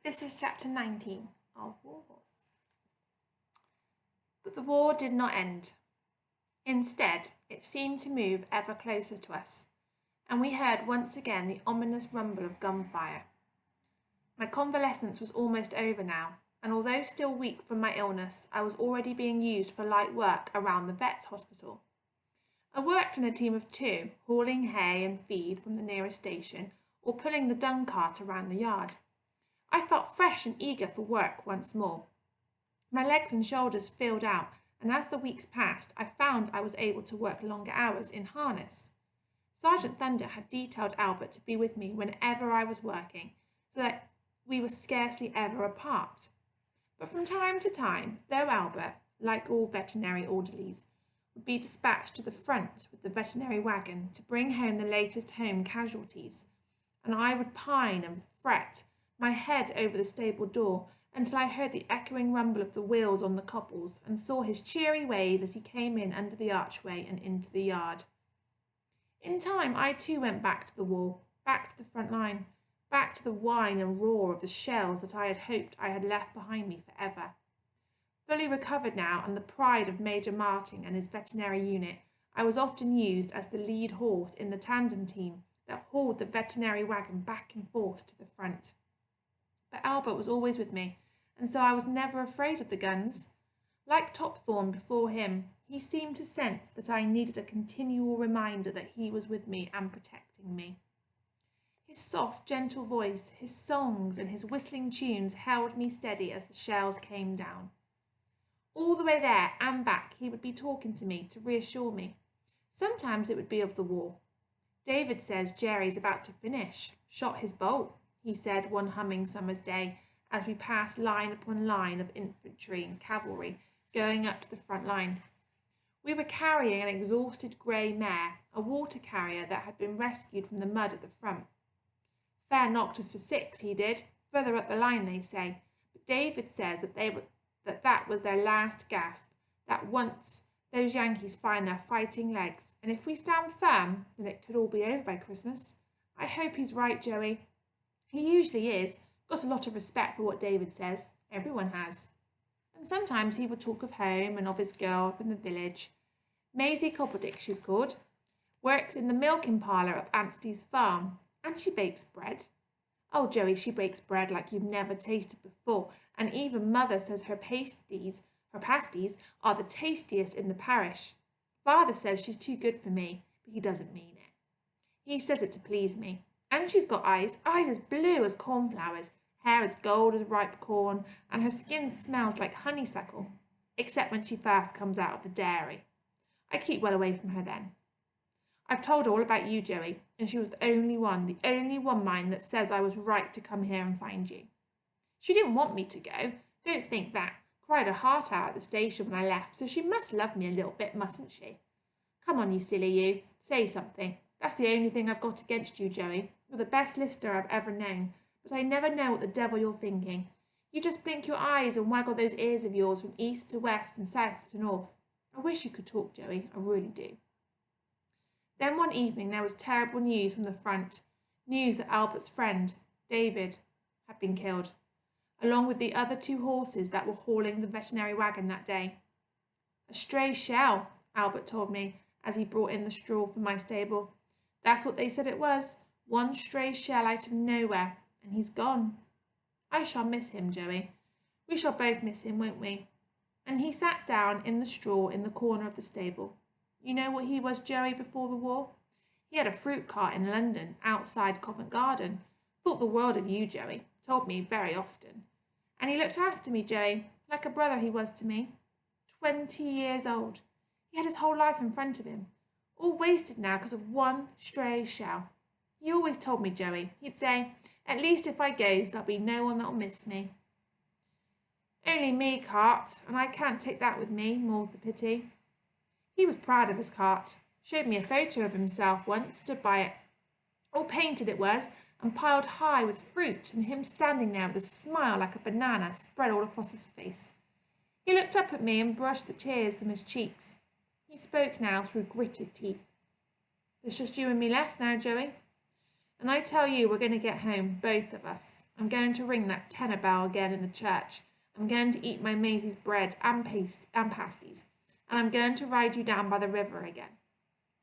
This is chapter 19 of War Horse. But the war did not end. Instead, it seemed to move ever closer to us, and we heard once again the ominous rumble of gunfire. My convalescence was almost over now, and although still weak from my illness, I was already being used for light work around the vet's hospital. I worked in a team of 2, hauling hay and feed from the nearest station or pulling the dung cart around the yard. I felt fresh and eager for work once more. My legs and shoulders filled out, and as the weeks passed, I found I was able to work longer hours in harness. Sergeant Thunder had detailed Albert to be with me whenever I was working, so that we were scarcely ever apart. But from time to time, though Albert, like all veterinary orderlies, would be dispatched to the front with the veterinary wagon to bring home the latest home casualties, and I would pine and fret, my head over the stable door, until I heard the echoing rumble of the wheels on the cobbles and saw his cheery wave as he came in under the archway and into the yard. In time I too went back to the war, back to the front line, back to the whine and roar of the shells that I had hoped I had left behind me forever. Fully recovered now and the pride of Major Martin and his veterinary unit, I was often used as the lead horse in the tandem team that hauled the veterinary wagon back and forth to the front. But Albert was always with me, and so I was never afraid of the guns. Like Topthorne before him, he seemed to sense that I needed a continual reminder that he was with me and protecting me. His soft, gentle voice, his songs and his whistling tunes held me steady as the shells came down. All the way there and back he would be talking to me to reassure me. Sometimes it would be of the war. David says Jerry's about to finish. Shot his bolt, he said one humming summer's day as we passed line upon line of infantry and cavalry going up to the front line. We were carrying an exhausted grey mare, a water carrier that had been rescued from the mud at the front. Fair knocked us for 6, he did, further up the line they say, but David says that was their last gasp, that once those Yankees find their fighting legs, and if we stand firm, then it could all be over by Christmas. I hope he's right, Joey. He usually is. Got a lot of respect for what David says. Everyone has. And sometimes he would talk of home and of his girl up in the village. Maisie Copperdick, she's called. Works in the milking parlour up Anstey's farm. And she bakes bread. Oh, Joey, she bakes bread like you've never tasted before. And even Mother says her pasties are the tastiest in the parish. Father says she's too good for me, but he doesn't mean it. He says it to please me. And she's got eyes as blue as cornflowers, hair as gold as ripe corn, and her skin smells like honeysuckle, except when she first comes out of the dairy. I keep well away from her then. I've told her all about you, Joey, and she was the only one mind, that says I was right to come here and find you. She didn't want me to go, don't think that. Cried her heart out at the station when I left, so she must love me a little bit, mustn't she? Come on, you silly you, say something. That's the only thing I've got against you, Joey. You're the best listener I've ever known, but I never know what the devil you're thinking. You just blink your eyes and waggle those ears of yours from east to west and south to north. I wish you could talk, Joey, I really do. Then one evening there was terrible news from the front, news that Albert's friend, David, had been killed, along with the other 2 horses that were hauling the veterinary wagon that day. A stray shell, Albert told me as he brought in the straw from my stable. That's what they said it was, one stray shell out of nowhere, and he's gone. I shall miss him, Joey. We shall both miss him, won't we? And he sat down in the straw in the corner of the stable. You know what he was, Joey, before the war? He had a fruit cart in London, outside Covent Garden. Thought the world of you, Joey. Told me very often. And he looked after me, Joey, like a brother he was to me. 20 years old. He had his whole life in front of him. All wasted now because of one stray shell. He always told me, Joey. He'd say, at least if I goes, there'll be no one that'll miss me. Only me, cart, and I can't take that with me, more's the pity. He was proud of his cart. Showed me a photo of himself once, stood by it. All painted it was, and piled high with fruit, and him standing there with a smile like a banana spread all across his face. He looked up at me and brushed the tears from his cheeks. He spoke now through gritted teeth. There's just you and me left now, Joey. And I tell you, we're going to get home, both of us. I'm going to ring that tenor bell again in the church. I'm going to eat my Maisie's bread and pasties. And I'm going to ride you down by the river again.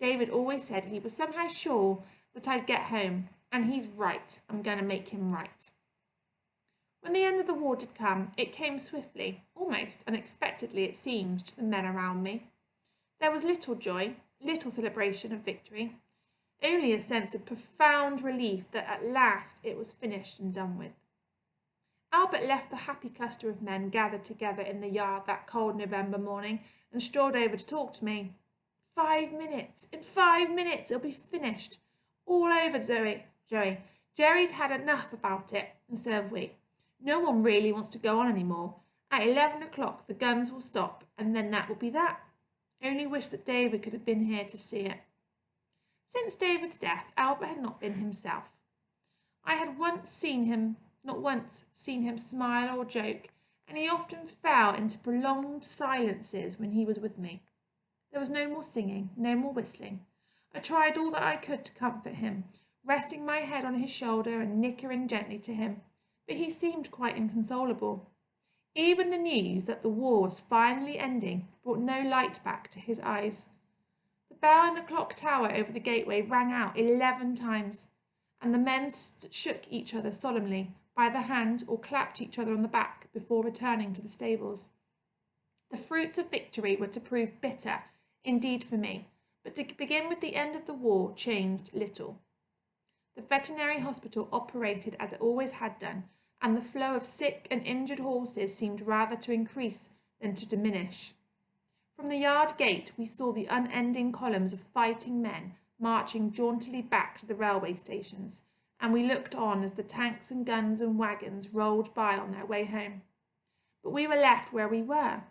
David always said he was somehow sure that I'd get home, and he's right. I'm going to make him right. When the end of the war did come, it came swiftly, almost unexpectedly it seemed to the men around me. There was little joy, little celebration of victory, only a sense of profound relief that at last it was finished and done with. Albert left the happy cluster of men gathered together in the yard that cold November morning and strolled over to talk to me. 5 minutes! In 5 minutes it'll be finished. All over, Joey. Jerry's had enough about it, and so have we. No one really wants to go on any more. At 11 o'clock the guns will stop, and then that will be that. Only wish that David could have been here to see it. Since David's death, Albert had not been himself. I had not once seen him smile or joke, and he often fell into prolonged silences when he was with me. There was no more singing, no more whistling. I tried all that I could to comfort him, resting my head on his shoulder and nickering gently to him, but he seemed quite inconsolable. Even the news that the war was finally ending brought no light back to his eyes. The bell in the clock tower over the gateway rang out 11 times, and the men shook each other solemnly by the hand or clapped each other on the back before returning to the stables. The fruits of victory were to prove bitter, indeed for me, but to begin with the end of the war changed little. The veterinary hospital operated as it always had done, and the flow of sick and injured horses seemed rather to increase than to diminish. From the yard gate we saw the unending columns of fighting men marching jauntily back to the railway stations, and we looked on as the tanks and guns and wagons rolled by on their way home. But we were left where we were.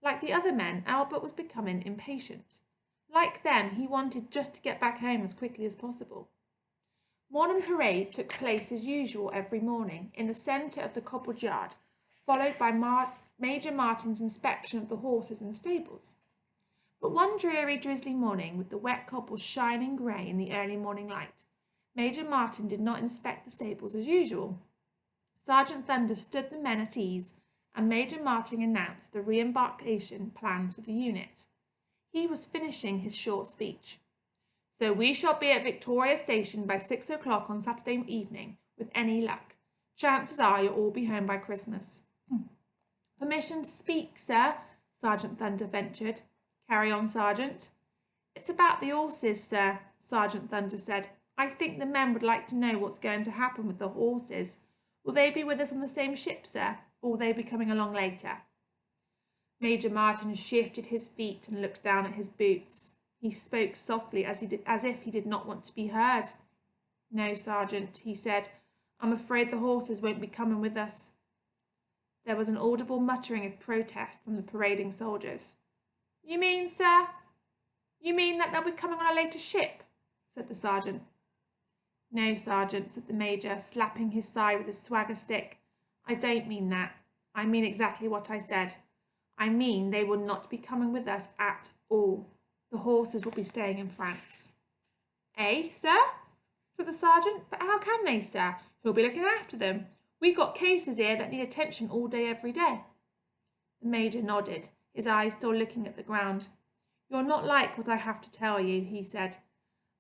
Like the other men, Albert was becoming impatient. Like them, he wanted just to get back home as quickly as possible. Morning parade took place as usual every morning in the centre of the cobbled yard, followed by Major Martin's inspection of the horses in the stables. But one dreary, drizzly morning, with the wet cobbles shining grey in the early morning light, Major Martin did not inspect the stables as usual. Sergeant Thunder stood the men at ease, and Major Martin announced the re-embarkation plans for the unit. He was finishing his short speech. So we shall be at Victoria Station by 6 o'clock on Saturday evening, with any luck. Chances are you'll all be home by Christmas. Permission to speak, sir, Sergeant Thunder ventured. Carry on, Sergeant. It's about the horses, sir, Sergeant Thunder said. I think the men would like to know what's going to happen with the horses. Will they be with us on the same ship, sir, or will they be coming along later? Major Martin shifted his feet and looked down at his boots. He spoke softly as if he did not want to be heard. No, Sergeant, he said. I'm afraid the horses won't be coming with us. There was an audible muttering of protest from the parading soldiers. You mean, sir? You mean that they'll be coming on a later ship? Said the sergeant. No, Sergeant, said the Major, slapping his side with his swagger stick. I don't mean that. I mean exactly what I said. I mean they will not be coming with us at all. The horses will be staying in France. Eh, sir? Said the sergeant. But how can they, sir? Who'll be looking after them? We've got cases here that need attention all day, every day. The Major nodded, his eyes still looking at the ground. You're not like what I have to tell you, he said.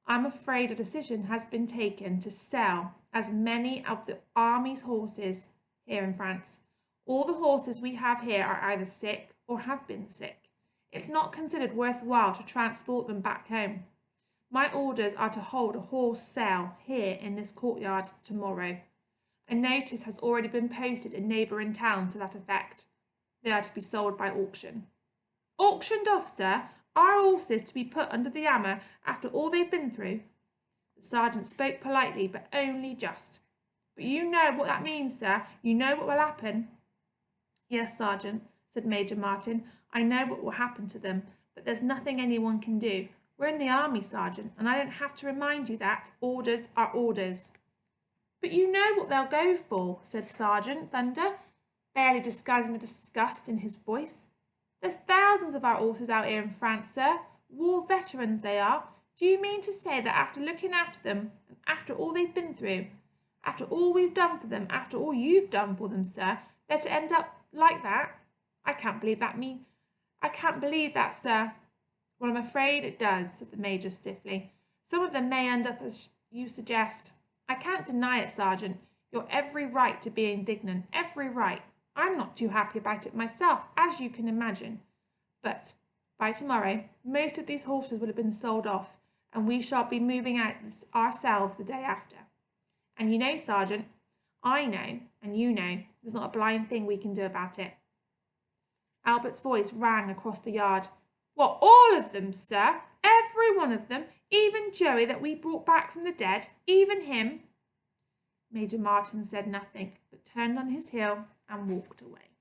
I'm afraid a decision has been taken to sell as many of the army's horses here in France. All the horses we have here are either sick or have been sick. It's not considered worthwhile to transport them back home. My orders are to hold a horse sale here in this courtyard tomorrow. A notice has already been posted in neighbouring towns to that effect. They are to be sold by auction. Auctioned off, sir? Are horses to be put under the hammer after all they've been through? The sergeant spoke politely, but only just. But you know what that means, sir. You know what will happen. Yes, Sergeant, said Major Martin. I know what will happen to them, but there's nothing anyone can do. We're in the army, Sergeant, and I don't have to remind you that orders are orders. But you know what they'll go for, said Sergeant Thunder, barely disguising the disgust in his voice. There's thousands of our horses out here in France, sir. War veterans they are. Do you mean to say that after looking after them, and after all they've been through, after all we've done for them, after all you've done for them, sir, they're to end up like that? I can't believe that, sir. Well, I'm afraid it does, said the Major stiffly. Some of them may end up as you suggest. I can't deny it, Sergeant. You've every right to be indignant, every right. I'm not too happy about it myself, as you can imagine. But by tomorrow, most of these horses will have been sold off, and we shall be moving out ourselves the day after. And you know, Sergeant, I know, and you know, there's not a blind thing we can do about it. Albert's voice rang across the yard. What, all of them, sir? Every one of them? Even Joey that we brought back from the dead? Even him? Major Martin said nothing, but turned on his heel and walked away.